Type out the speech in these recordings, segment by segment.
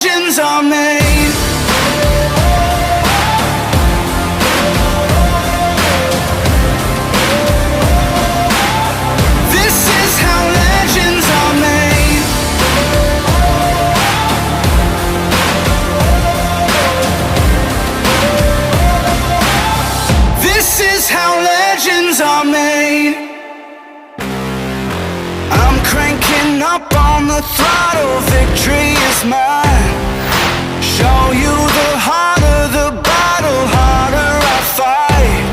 legends are made. This is how legends are made. This is how legends are made. I'm cranking up on the throttle, victory is mine. Show you the harder the battle, harder I fight.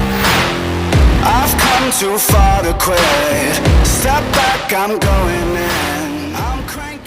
I've come too far to quit. Step back, I'm going in. I'm cranking.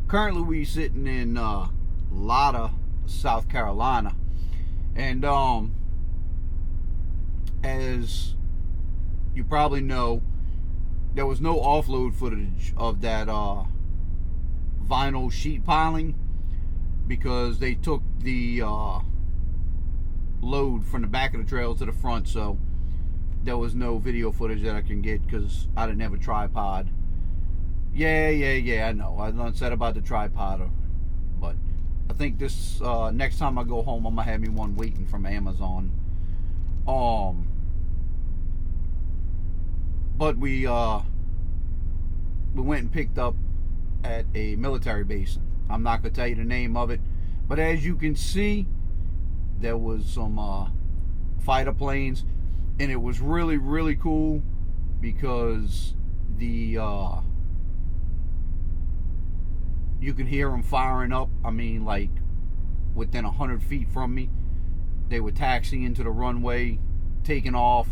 Currently we sitting in Lotta, South Carolina, and as you probably know, there was no offload footage of that vinyl sheet piling because they took the load from the back of the trailer to the front, so there was no video footage that I can get because I didn't have a tripod. Yeah, I know. I done said about the tripod, but I think this next time I go home, I'm gonna have me one waiting from Amazon. But we went and picked up at a military base. I'm not gonna tell you the name of it, but as you can see, there was some fighter planes, and it was really, really cool because the you can hear them firing up. I mean, like within 100 feet from me. They were taxiing into the runway, taking off.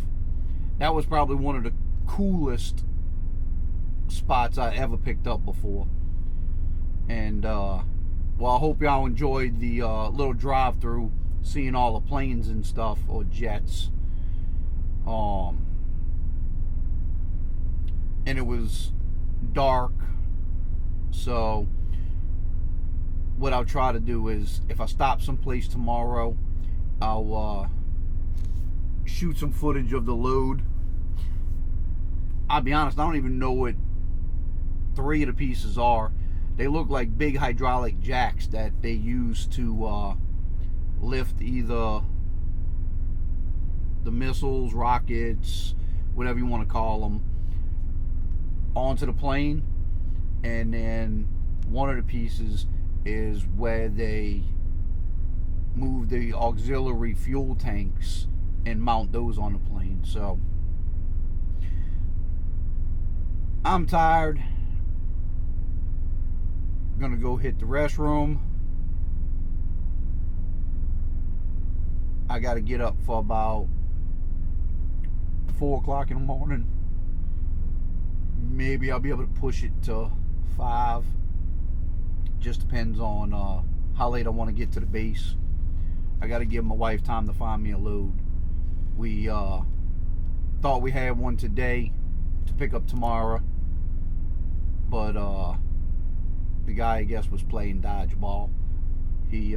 That was probably one of the coolest spots I ever picked up before. And well, I hope y'all enjoyed the little drive through, seeing all the planes and stuff, or jets. And it was dark, So what I'll try to do is, if I stop someplace tomorrow, I'll shoot some footage of the load. I'll be honest, I don't even know what 3 of the pieces are. They look like big hydraulic jacks that they use to lift either the missiles, rockets, whatever you want to call them, onto the plane. And then one of the pieces is where they move the auxiliary fuel tanks and mount those on the plane. So I'm tired. I'm gonna go hit the restroom. I gotta get up for about 4 o'clock in the morning. Maybe I'll be able to push it to 5. Just depends on how late I want to get to the base. I got to give my wife time to find me a load. We thought we had one today to pick up tomorrow, but the guy, I guess, was playing dodgeball. He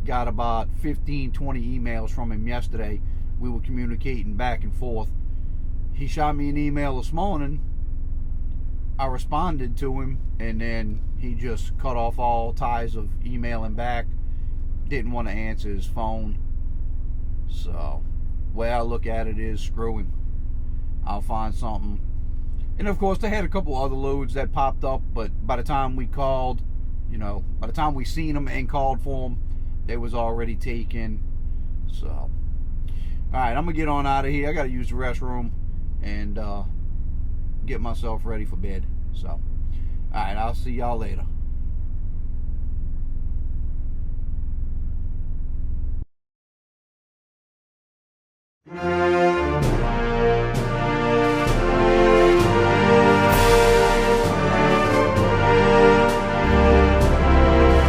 got about 15-20 emails from him yesterday. We were communicating back and forth. He shot me an email this morning. I responded to him, and then he just cut off all ties of emailing back. Didn't want to answer his phone. So, the way I look at it is, screw him. I'll find something. And of course, they had a couple other loads that popped up, but by the time we called, by the time we seen them and called for them, they was already taken. So, all right, I'm gonna get on out of here. I gotta use the restroom and get myself ready for bed. So, all right, I'll see y'all later.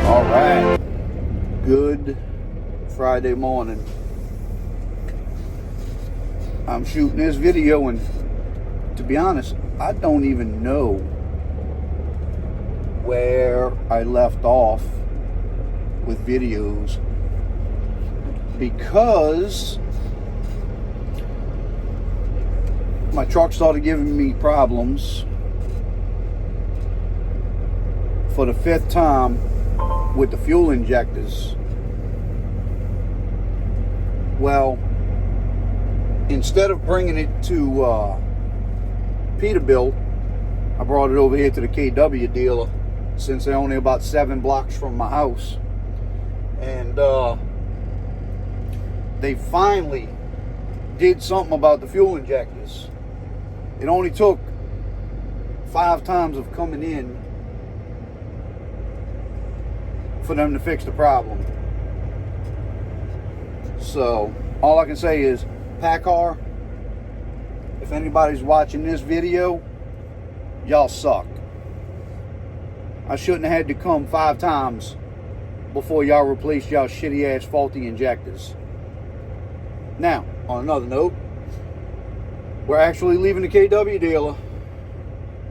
All right, good Friday morning. I'm shooting this video, and to be honest, I don't even know where I left off with videos, because my truck started giving me problems for the 5th time with the fuel injectors. Well, instead of bringing it to Peterbilt, I brought it over here to the KW dealer, since they're only about 7 blocks from my house. And they finally did something about the fuel injectors. It only took 5 times of coming in for them to fix the problem. So all I can say is, PACCAR, if anybody's watching this video, y'all suck. I shouldn't have had to come 5 times before y'all replaced y'all shitty ass faulty injectors. Now, on another note, we're actually leaving the KW dealer,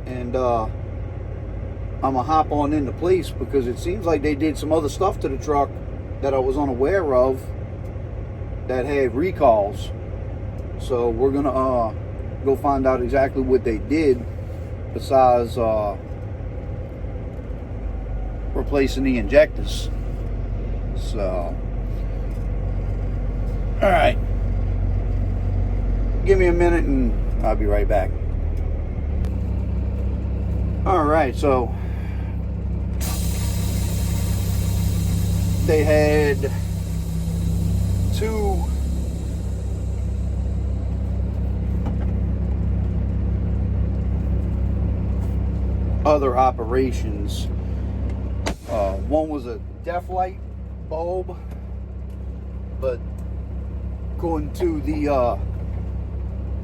and I'm gonna hop on into place, because it seems like they did some other stuff to the truck that I was unaware of that had recalls. So we're gonna go find out exactly what they did, besides replacing the injectors. So, all right, give me a minute and I'll be right back. All right, so they had 2 other operations. One was a deaf light bulb, but according to the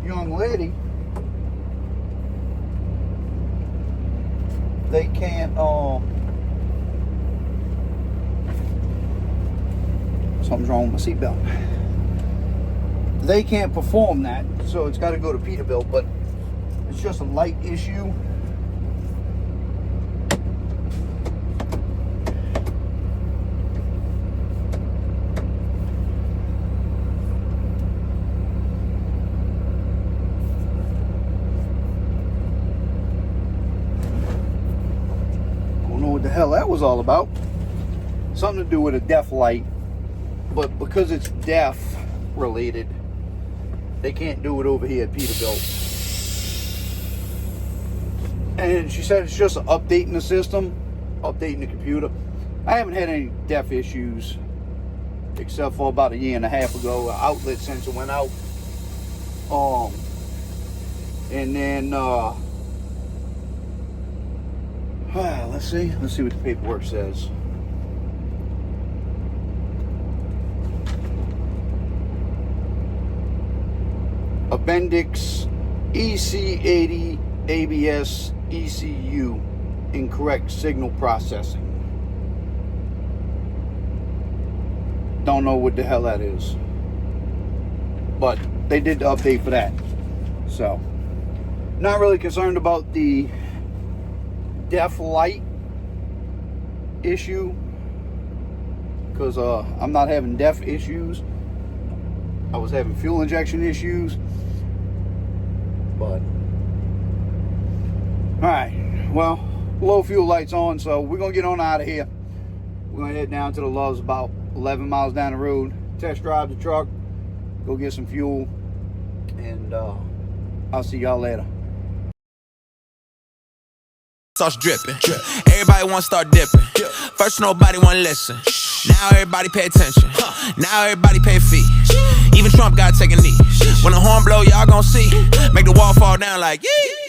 young lady, they can't something's wrong with my seatbelt. They can't perform that, so it's got to go to Peterbilt. But as it's just a light issue. Don't know what the hell that was all about. Something to do with a deaf light, but because it's deaf related, they can't do it over here at Peterbilt. And she said it's just updating the system, updating the computer. I haven't had any deaf issues except for about a year and a half ago. An outlet sensor went out. And then let's see what the paperwork says. Appendix EC80 ABS ECU, incorrect signal processing. Don't know what the hell that is, but they did the update for that. So not really concerned about the deaf light issue, because I'm not having deaf issues. I was having fuel injection issues. But alright, well, low fuel lights on, so we're gonna get on out of here. We're gonna head down to the Love's, about 11 miles down the road, test drive the truck, go get some fuel, and I'll see y'all later. Sauce dripping. Everybody want to start dipping. First nobody want to listen. Now everybody pay attention. Now everybody pay a fee. Even Trump gotta take a knee. When the horn blow, y'all gon' see. Make the wall fall down like yee.